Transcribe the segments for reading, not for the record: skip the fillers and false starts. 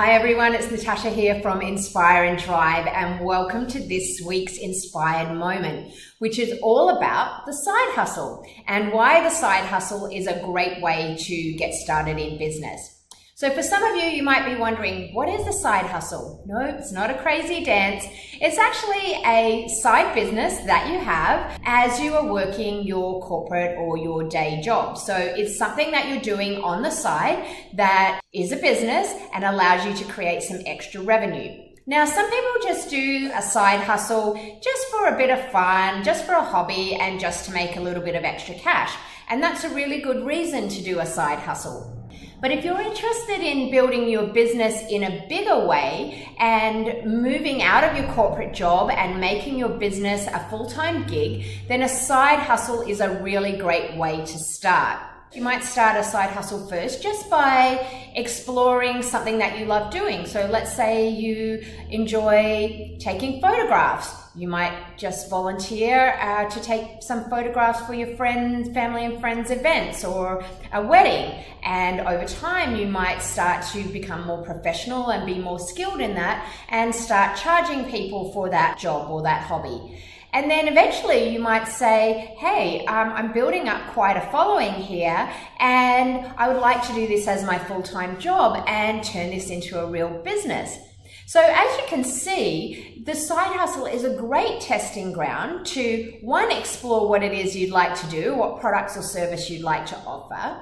Hi everyone, it's Natasha here from Inspire and Drive, and welcome to this week's Inspired Moment, which is all about the side hustle and why the side hustle is a great way to get started in business. So for some of you, you might be wondering, what is a side hustle? No, it's not a crazy dance. It's actually a side business that you have as you are working your corporate or your day job. So it's something that you're doing on the side that is a business and allows you to create some extra revenue. Now, some people just do a side hustle just for a bit of fun, just for a hobby, and just to make a little bit of extra cash. And that's a really good reason to do a side hustle. But if you're interested in building your business in a bigger way and moving out of your corporate job and making your business a full-time gig, then a side hustle is a really great way to start. You might start a side hustle first just by exploring something that you love doing. So let's say you enjoy taking photographs. You might just volunteer to take some photographs for your friends, family and friends events or a wedding. And over time, you might start to become more professional and be more skilled in that and start charging people for that job or that hobby. And then eventually you might say, hey, I'm building up quite a following here and I would like to do this as my full-time job and turn this into a real business. So as you can see, the side hustle is a great testing ground to, one, explore what it is you'd like to do, what products or service you'd like to offer.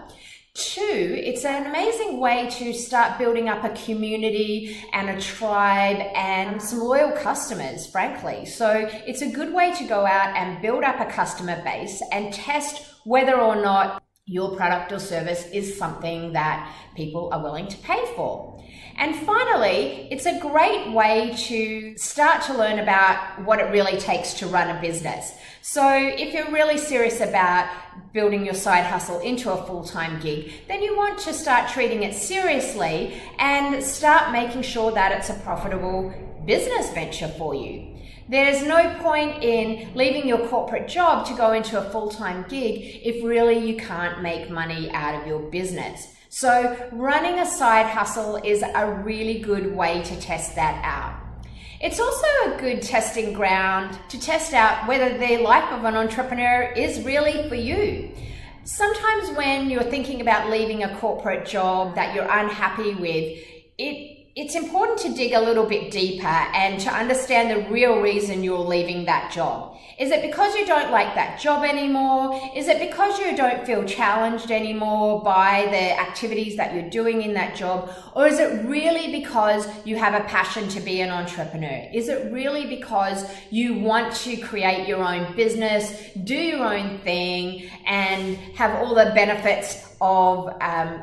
Two, it's an amazing way to start building up a community and a tribe and some loyal customers, frankly. So it's a good way to go out and build up a customer base and test whether or not your product or service is something that people are willing to pay for. And finally, it's a great way to start to learn about what it really takes to run a business. So if you're really serious about building your side hustle into a full-time gig, then you want to start treating it seriously and start making sure that it's a profitable business venture for you. There's no point in leaving your corporate job to go into a full-time gig if really you can't make money out of your business. So running a side hustle is a really good way to test that out. It's also a good testing ground to test out whether the life of an entrepreneur is really for you. Sometimes when you're thinking about leaving a corporate job that you're unhappy with, it's important to dig a little bit deeper and to understand the real reason you're leaving that job. Is it because you don't like that job anymore? Is it because you don't feel challenged anymore by the activities that you're doing in that job? Or is it really because you have a passion to be an entrepreneur? Is it really because you want to create your own business, do your own thing, and have all the benefits of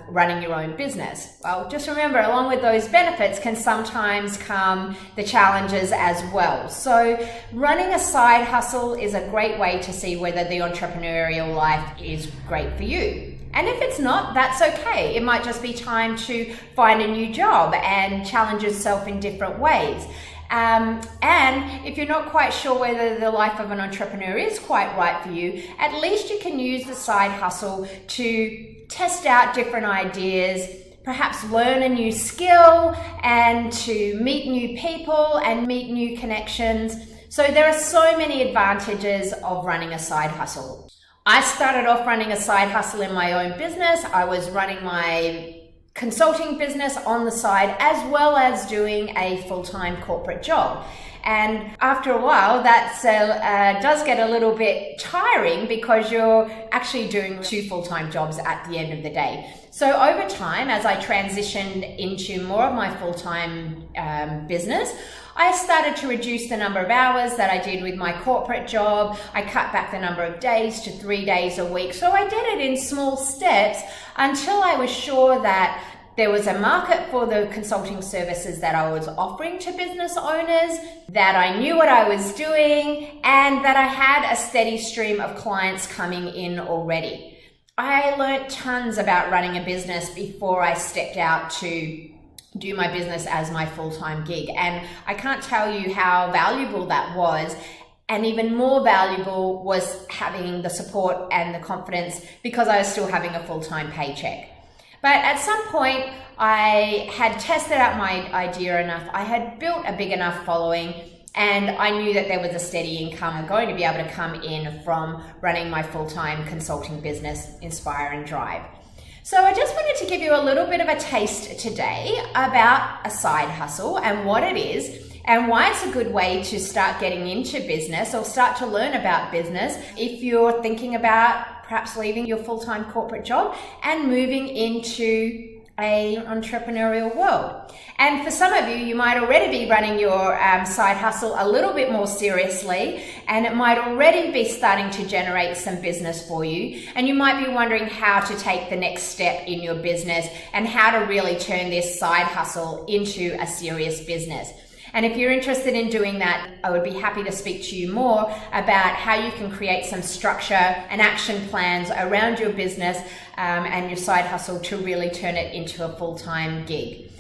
running your own business? Well, just remember, along with those benefits can sometimes come the challenges as well. So running a side hustle is a great way to see whether the entrepreneurial life is great for you. And if it's not, that's okay. It might just be time to find a new job and challenge yourself in different ways. And if you're not quite sure whether the life of an entrepreneur is quite right for you, at least you can use the side hustle to test out different ideas, perhaps learn a new skill and to meet new people and meet new connections. So there are so many advantages of running a side hustle. I started off running a side hustle in my own business. I was running my consulting business on the side as well as doing a full-time corporate job. And after a while, that does get a little bit tiring because you're actually doing two full-time jobs at the end of the day. So over time, as I transitioned into more of my full-time business, I started to reduce the number of hours that I did with my corporate job. I cut back the number of days to 3 days a week. So I did it in small steps until I was sure that there was a market for the consulting services that I was offering to business owners, that I knew what I was doing, and that I had a steady stream of clients coming in already. I learned tons about running a business before I stepped out to do my business as my full-time gig. And I can't tell you how valuable that was. And even more valuable was having the support and the confidence because I was still having a full-time paycheck. But at some point, I had tested out my idea enough. I had built a big enough following, and I knew that there was a steady income going to be able to come in from running my full-time consulting business, Inspire and Drive. So I just wanted to give you a little bit of a taste today about a side hustle and what it is and why it's a good way to start getting into business or start to learn about business if you're thinking about perhaps leaving your full-time corporate job and moving into an entrepreneurial world. And for some of you, you might already be running your side hustle a little bit more seriously, and it might already be starting to generate some business for you. And you might be wondering how to take the next step in your business and how to really turn this side hustle into a serious business. And if you're interested in doing that, I would be happy to speak to you more about how you can create some structure and action plans around your business and your side hustle to really turn it into a full-time gig.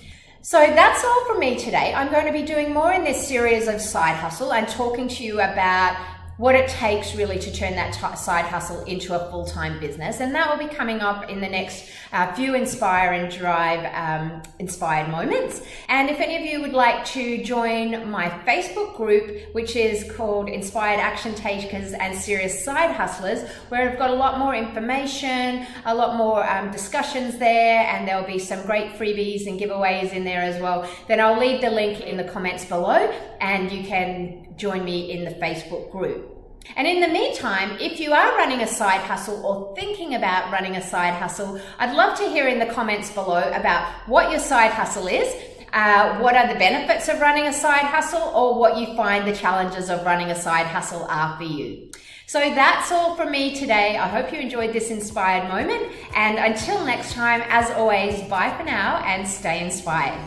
So that's all from me today. I'm going to be doing more in this series of side hustle and talking to you about what it takes really to turn that side hustle into a full-time business. And that will be coming up in the next few Inspire and Drive inspired moments. And if any of you would like to join my Facebook group, which is called Inspired Action Takers and Serious Side Hustlers, where I've got a lot more information, a lot more discussions there, and there'll be some great freebies and giveaways in there as well, then I'll leave the link in the comments below and you can join me in the Facebook group. And in the meantime, if you are running a side hustle or thinking about running a side hustle, I'd love to hear in the comments below about what your side hustle is, what are the benefits of running a side hustle, or what you find the challenges of running a side hustle are for you. So that's all from me today. I hope you enjoyed this inspired moment. And until next time, as always, bye for now and stay inspired.